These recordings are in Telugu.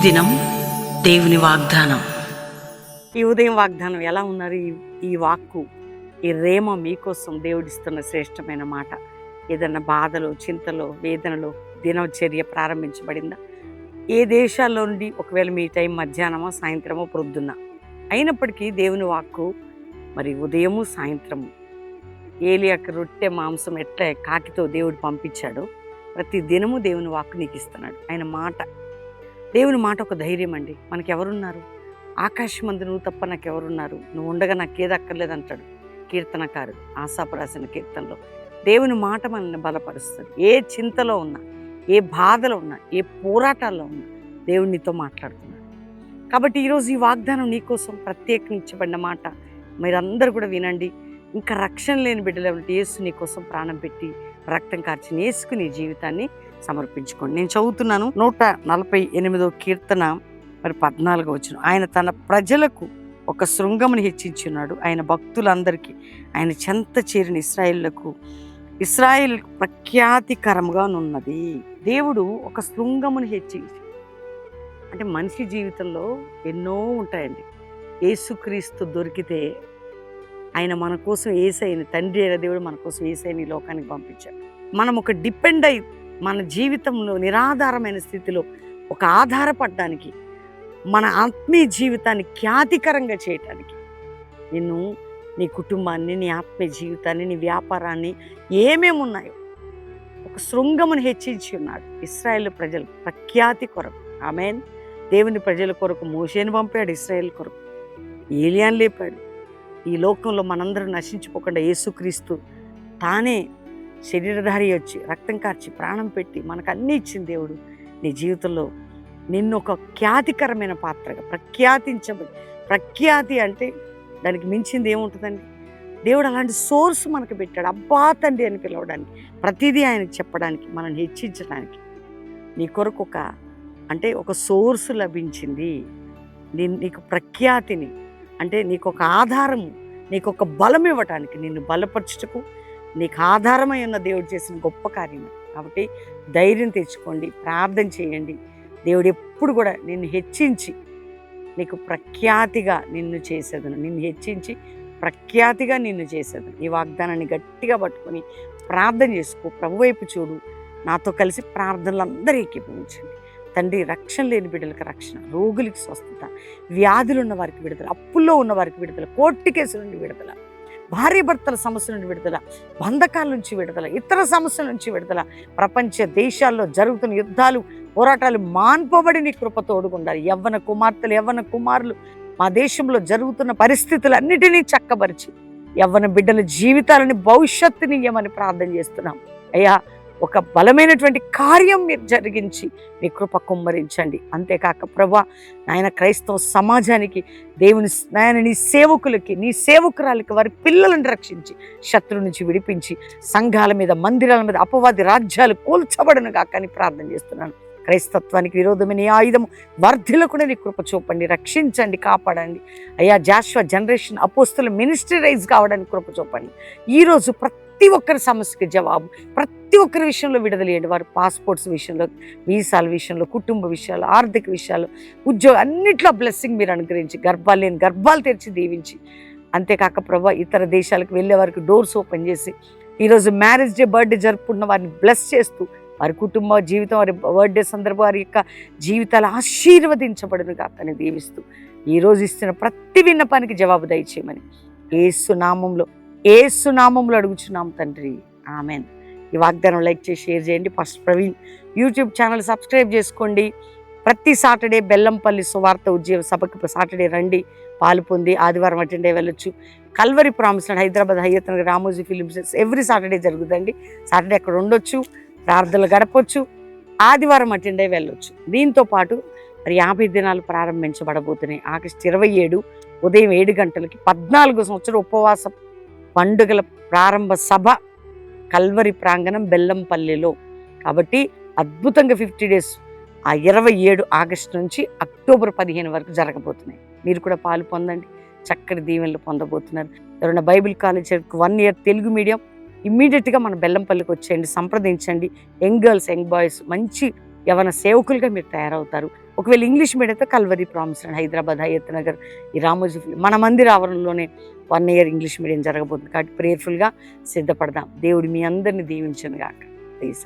దినం దేవుని వాగ్దానం. ఈ ఉదయం వాగ్దానం ఎలా ఉన్నారు? ఈ వాక్కు, ఈ రేమ మీకోసం దేవుడిస్తున్న శ్రేష్టమైన మాట. ఏదన్నా బాధలు, చింతలో, వేదనలో దినచర్య ప్రారంభించబడిందా? ఏ దేశాల్లో నుండి ఒకవేళ మీ టైం మధ్యాహ్నమో, సాయంత్రమో, ప్రొద్దున అయినప్పటికీ దేవుని వాక్కు మరి ఉదయము, సాయంత్రము ఏలియాకి రొట్టె మాంసం ఎట్లా కాకితో దేవుడు పంపించాడో ప్రతి దినము దేవుని వాక్కు నీకు ఇస్తున్నాడు. ఆయన మాట, దేవుని మాట ఒక ధైర్యం అండి. మనకెవరున్నారు? ఆకాశమందు నువ్వు తప్ప నాకెవరున్నారు? నువ్వు ఉండగా నాకేది అక్కర్లేదు అంటాడు కీర్తనకారుడు ఆసాపు రాసిన కీర్తనలో. దేవుని మాట మనల్ని బలపరుస్తుంది. ఏ చింతలో ఉన్నా, ఏ బాధలో ఉన్నా, ఏ పోరాటాల్లో ఉన్నా దేవుడు నీతో మాట్లాడుతున్నాడు. కాబట్టి ఈరోజు ఈ వాగ్దానం నీకోసం ప్రత్యేకించబడిన మాట. మీరందరూ కూడా వినండి. ఇంకా రక్షణ లేని బిడ్డలు ఎవరి యేసు నీకోసం ప్రాణం పెట్టి రక్తం కార్చిన యేసుకు నీ జీవితాన్ని సమర్పించుకోండి. నేను చదువుతున్నాను 148వ కీర్తన మరి 14వ వచనం. ఆయన తన ప్రజలకు ఒక శృంగమును హెచ్చించున్నాడు. ఆయన భక్తులందరికీ ఆయన చెంత చేరిన ఇశ్రాయేలు ప్రఖ్యాతికరంగా ఉన్నది. దేవుడు ఒక శృంగమును హెచ్చించి, అంటే మనిషి జీవితంలో ఎన్నో ఉంటాయండి. యేసుక్రీస్తు దొరికితే ఆయన మన కోసం యేసయ్యని, తండ్రి అయిన దేవుడు మన కోసం యేసయ్యని లోకానికి పంపించాడు. మనం ఒక డిపెండ్ అయి మన జీవితంలో నిరాధారమైన స్థితిలో ఒక ఆధారపడడానికి, మన ఆత్మీయ జీవితాన్ని ఖ్యాతికరంగా చేయటానికి, నిన్ను, నీ కుటుంబాన్ని, నీ ఆత్మీయ జీవితాన్ని, నీ వ్యాపారాన్ని, ఏమేమి ఉన్నాయో ఒక శృంగమును హెచ్చించి ఉన్నాడు. ఇశ్రాయేల్ ప్రజలు ప్రఖ్యాతి కొరకు. ఆమేన్. దేవుని ప్రజల కొరకు మోషేని పంపాడు, ఇశ్రాయేల్ కొరకు ఏలియాను లేపాడు. ఈ లోకంలో మనందరం నశించిపోకుండా యేసుక్రీస్తు తానే శరీరధారి వచ్చి రక్తం కార్చి ప్రాణం పెట్టి మనకు అన్నీ ఇచ్చిన దేవుడు నీ జీవితంలో నిన్ను ఒక ఖ్యాతికరమైన పాత్రగా ప్రఖ్యాతించబడి, ప్రఖ్యాతి అంటే దానికి మించింది ఏముంటుందండి? దేవుడు అలాంటి సోర్స్ మనకు పెట్టాడు. అబ్బా తండ్రి అని పిలవడానికి, ప్రతిదీ ఆయనకు చెప్పడానికి, మనల్ని హెచ్చించడానికి. నీ కొరకు ఒక సోర్సు లభించింది. నీకు ప్రఖ్యాతిని, అంటే నీకు ఒక ఆధారము, నీకు ఒక బలం ఇవ్వటానికి, నిన్ను బలపరచుటకు నీకు ఆధారమై ఉన్న దేవుడు చేసిన గొప్ప కార్యం. కాబట్టి ధైర్యం తెచ్చుకోండి, ప్రార్థన చేయండి. దేవుడు ఎప్పుడు కూడా నిన్ను హెచ్చించి నీకు ప్రఖ్యాతిగా నిన్ను చేసేదను, నిన్ను హెచ్చించి ప్రఖ్యాతిగా నిన్ను చేసేదను. ఈ వాగ్దానాన్ని గట్టిగా పట్టుకొని ప్రార్థన చేసుకో. ప్రభు వైపు చూడు. నాతో కలిసి ప్రార్థనలు అందరూ ఏకీభవించండి. తండ్రి, రక్షణ లేని బిడ్డలకు రక్షణ, రోగులకి స్వస్థత, వ్యాధులు ఉన్న వారికి విడుదల, అప్పుల్లో ఉన్న వారికి విడుదల, కోర్టు కేసుల నుండి విడుదల, భార్య భర్తల సమస్యల నుండి విడుదల, బంధకాల నుంచి విడుదల, ఇతర సమస్యల నుంచి విడుదల, ప్రపంచ దేశాల్లో జరుగుతున్న యుద్ధాలు, పోరాటాలు మాన్పబడి నీ కృప తోడుకుండాలి. యవ్వన కుమార్తెలు, యవ్వన కుమారులు, మా దేశంలో జరుగుతున్న పరిస్థితులన్నిటినీ చక్కబరిచి యవ్వన బిడ్డల జీవితాలని, భవిష్యత్తుని ఇయ్యమని ప్రార్థన చేస్తున్నాం. అయ్యా, ఒక బలమైనటువంటి కార్యం మీరు జరిగించి మీ కృప కుమ్మరించండి. అంతేకాక ప్రభా, నాయన క్రైస్తవ సమాజానికి, దేవుని నాయన నీ సేవకులకి, నీ సేవకురాలకి, వారి పిల్లలను రక్షించి శత్రువు నుంచి విడిపించి సంఘాల మీద, మందిరాల మీద అపవాది రాజ్యాలు కూల్చబడను గాక అని ప్రార్థన చేస్తున్నాను. క్రైస్తత్వానికి విరోధమైన ఈ ఆయుధము వర్ధిల్లకుండా నీ కృప చూపండి, రక్షించండి, కాపాడండి. అయ్యా, జాషువా జనరేషన్ అపోస్తుల మినిస్ట్రీ రైజ్ కావడానికి కృప చూపండి. ఈరోజు ప్రతి ఒక్కరి సమస్యకి జవాబు, ప్రతి ఒక్కరి విషయంలో విడుదలయ్యండి. వారి పాస్పోర్ట్స్ విషయంలో, వీసాల విషయంలో, కుటుంబ విషయాలు, ఆర్థిక విషయాలు, ఉద్యోగం అన్నిట్లో బ్లెస్సింగ్ మీరు అనుగ్రహించి, గర్భాలు లేని గర్భాలు తెరిచి దీవించి, అంతేకాక ప్రభా, ఇతర దేశాలకు వెళ్ళే వారికి డోర్స్ ఓపెన్ చేసి, ఈరోజు మ్యారేజ్ డే, బర్త్డే జరుపుకున్న వారిని బ్లెస్ చేస్తూ, వారి కుటుంబ జీవితం, వారి బర్త్డే సందర్భం, వారి యొక్క జీవితాలు ఆశీర్వదించబడును కాకని దీవిస్తూ, ఈరోజు ఇస్తున్న ప్రతి విన్నపానికి జవాబు దయచేయమని యేసు నామములో అడుగుచున్నాం తండ్రి. ఆమెన్. ఈ వాగ్దానం లైక్ చేసి షేర్ చేయండి. Pastor Praveen YouTube channel subscribe చేసుకోండి. ప్రతి సాటర్డే బెల్లంపల్లి సువార్త ఉద్యోగ సభకు సాటర్డే రండి, పాలు పొంది ఆదివారం అటెండ్ అయ్యి వెళ్ళొచ్చు. Calvary Promise Hyderabad Hayathnagar Ramoji films every Saturday జరుగుతుందండి. సాటర్డే అక్కడ ఉండొచ్చు, ప్రార్థనలు గడపొచ్చు, ఆదివారం అటెండ్ అయ్యి వెళ్ళొచ్చు. దీంతో పాటు మరి 50 దినాలు ప్రారంభించబడబోతున్నాయి. ఆగస్టు 27 ఉదయం 7 గంటలకి 14 సంవత్సరం ఉపవాస పండుగల ప్రారంభ సభ కల్వరి ప్రాంగణం బెల్లంపల్లిలో. కాబట్టి అద్భుతంగా 50 days, ఆ 27 ఆగస్టు నుంచి అక్టోబర్ 15 వరకు జరగబోతున్నాయి. మీరు కూడా పాలు పొందండి, చక్కటి దీవెనలు పొందబోతున్నారు. ఎవరైనా Bible college 1 year Telugu medium ఇమ్మీడియట్గా మన బెల్లంపల్లికి వచ్చేయండి, సంప్రదించండి. యంగ్ గర్ల్స్, యంగ్ బాయ్స్ మంచి యవన సేవకులుగా మీరు తయారవుతారు. ఒకవేళ ఇంగ్లీష్ మీడియం అయితే కల్వరీ ప్రామిస్ హైదరాబాద్, హయత్ నగర్, ఈ రామోజీ మన మందిర ఆవరణలోనే 1 year ఇంగ్లీష్ మీడియం జరగబోతుంది. కాబట్టి ప్రేయర్ఫుల్గా సిద్ధపడదాం. దేవుడు మీ అందరిని దీవించను గాక. ప్లీజ్.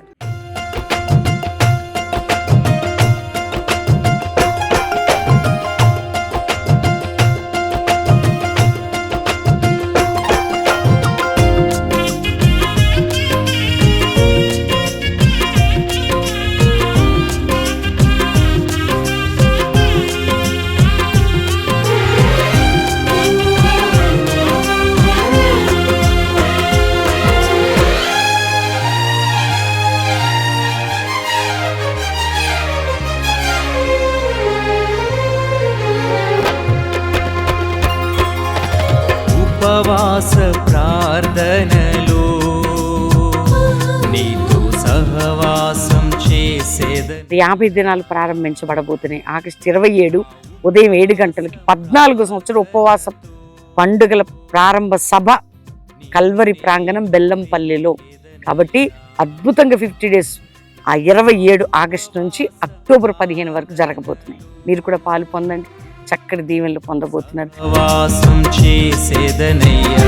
ఉపవాస ప్రార్థనలో నీతో సహవాసం చేసేద 50 దినాలు ప్రారంభించబడబోతున్నాయి. ఆగస్టు 27 ఉదయం 7 గంటలకి 14 సంవత్సరం ఉపవాస పండుగల ప్రారంభ సభ కల్వరి ప్రాంగణం బెల్లంపల్లిలో. కాబట్టి అద్భుతంగా 50 days ఆ 27 ఆగస్టు నుంచి అక్టోబర్ 15 వరకు జరగబోతున్నాయి. మీరు కూడా పాలు పొందండి. చక్కటి దీవెనలు పొందబోతున్నారు. వాసం చేసేదనయ్యా.